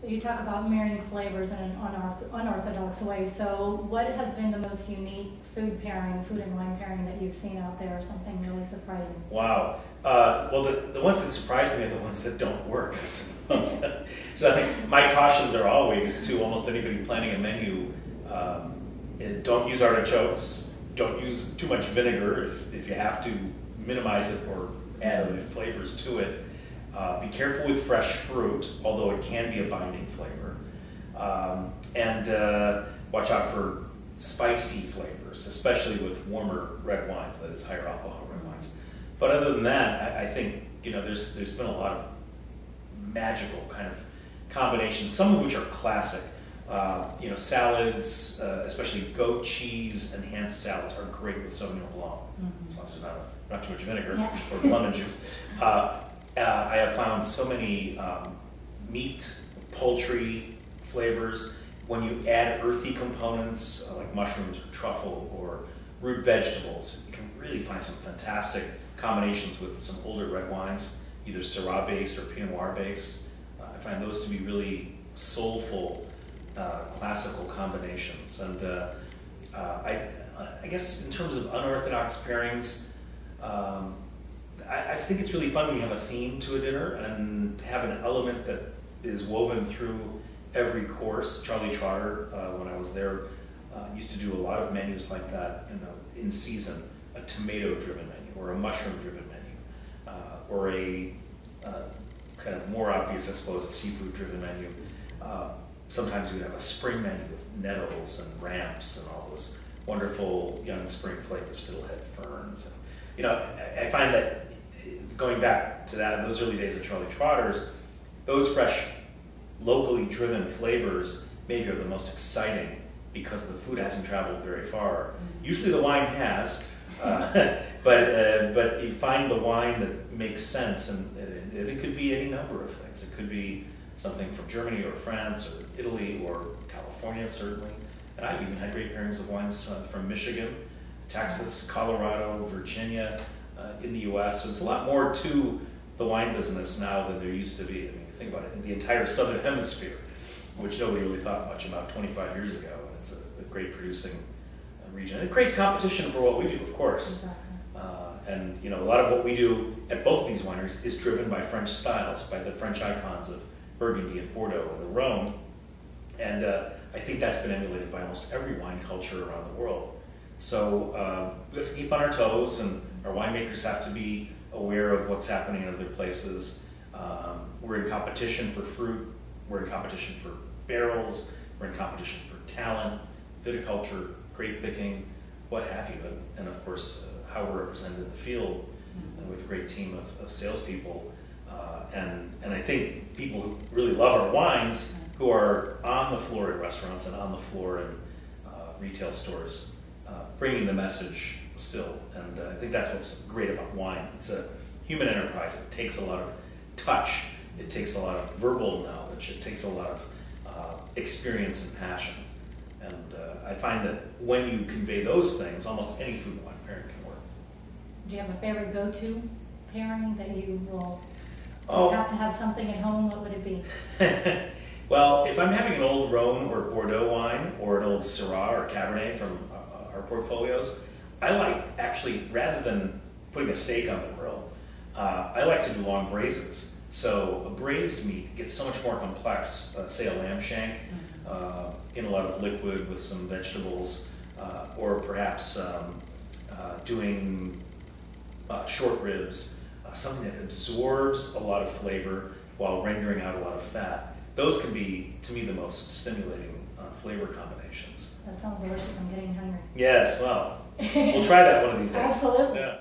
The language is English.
So you talk about marrying flavors in an unorthodox way. So what has been the most unique food and wine pairing that you've seen out there? Something really surprising? Wow. Well, the ones that surprise me are the ones that don't work, I suppose. So I think my cautions are always to almost anybody planning a menu, don't use artichokes, don't use too much vinegar if you have to minimize it or add other flavors to it. Be careful with fresh fruit, although it can be a binding flavor. And watch out for spicy flavors, especially with warmer red wines, that is higher alcohol red wines. But other than that, I think there's been a lot of magical kind of combinations, some of which are classic. Salads, especially goat cheese enhanced salads, are great with Sauvignon Blanc, as long as there's not too much vinegar or lemon juice. I have found so many meat, poultry flavors. When you add earthy components like mushrooms or truffle or root vegetables, you can really find some fantastic combinations with some older red wines, either Syrah based or Pinot Noir based. I find those to be really soulful, classical combinations. And I guess in terms of unorthodox pairings, I think it's really fun when you have a theme to a dinner and have an element that is woven through every course. Charlie Trotter, when I was there, used to do a lot of menus like that in season, a tomato-driven menu or a mushroom-driven menu, or a kind of more obvious, I suppose, a seafood-driven menu. Sometimes we would have a spring menu with nettles and ramps and all those wonderful young spring flavors, fiddlehead ferns. And, I find that going back to that, those early days of Charlie Trotter's, those fresh, locally driven flavors maybe are the most exciting because the food hasn't traveled very far. Usually the wine has, but you find the wine that makes sense, and it could be any number of things. It could be something from Germany or France or Italy or California, certainly. And I've even had great pairings of wines from Michigan, Texas, Colorado, Virginia, in the US. So it's a lot more to the wine business now than there used to be. I mean, think about it, in the entire Southern Hemisphere, which nobody really thought much about 25 years ago. And it's a great producing region. It creates competition for what we do, of course. Exactly. And a lot of what we do at both of these wineries is driven by French styles, by the French icons of Burgundy and Bordeaux and the Rhone. And I think that's been emulated by almost every wine culture around the world. So we have to keep on our toes, and our winemakers have to be aware of what's happening in other places. We're in competition for fruit, we're in competition for barrels, we're in competition for talent, viticulture, grape picking, what have you, and of course how we're represented in the field with a great team of salespeople. And I think people who really love our wines, who are on the floor in restaurants and on the floor in retail stores, bringing the message still. And I think that's what's great about wine. It's a human enterprise. It takes a lot of touch. It takes a lot of verbal knowledge. It takes a lot of experience and passion. And I find that when you convey those things, almost any food and wine pairing can work. Do you have a favorite go-to pairing that you will have to have something at home? What would it be? Well, if I'm having an old Rhone or Bordeaux wine or an old Syrah or Cabernet from our portfolios, I like, actually, rather than putting a steak on the grill, I like to do long braises. So a braised meat gets so much more complex, say a lamb shank, in a lot of liquid with some vegetables, or perhaps doing short ribs, something that absorbs a lot of flavor while rendering out a lot of fat. Those can be, to me, the most stimulating flavor combinations. That sounds delicious. I'm getting hungry. Yes, well, we'll try that one of these days. Absolutely. Yeah.